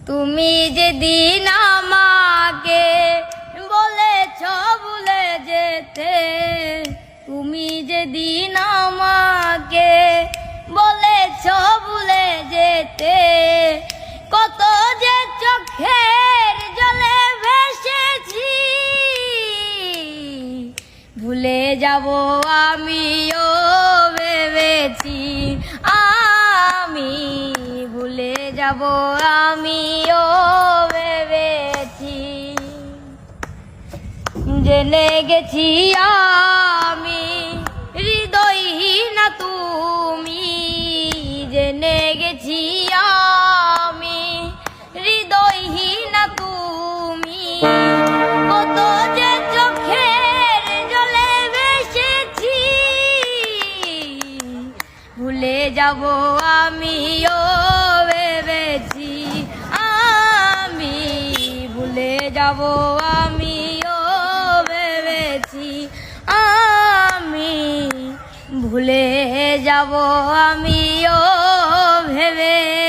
তুমি যেদিন আমাকে বলেছ ভুলে যেতে, তুমি যেদিন আমাকে বলেছ ভুলে যেতে, কত যে চোখের জলে ভেসেছি, ভুলে যাব আমিও ভেবেছি, আমি ভুলে যাব আমিও ভেবেছি। জেনে গেছি আমি হৃদয়হীন তুমি, জেনে গেছি আমি হৃদয়হীন তুমি, কত যে চোখের জলে ভেসেছি, ভুলে যাব আমিও ভেবেছি, আমি ভুলে যাব আমিও ভেবেছি, আমি ভুলে যাব আমিও ভেবেছি।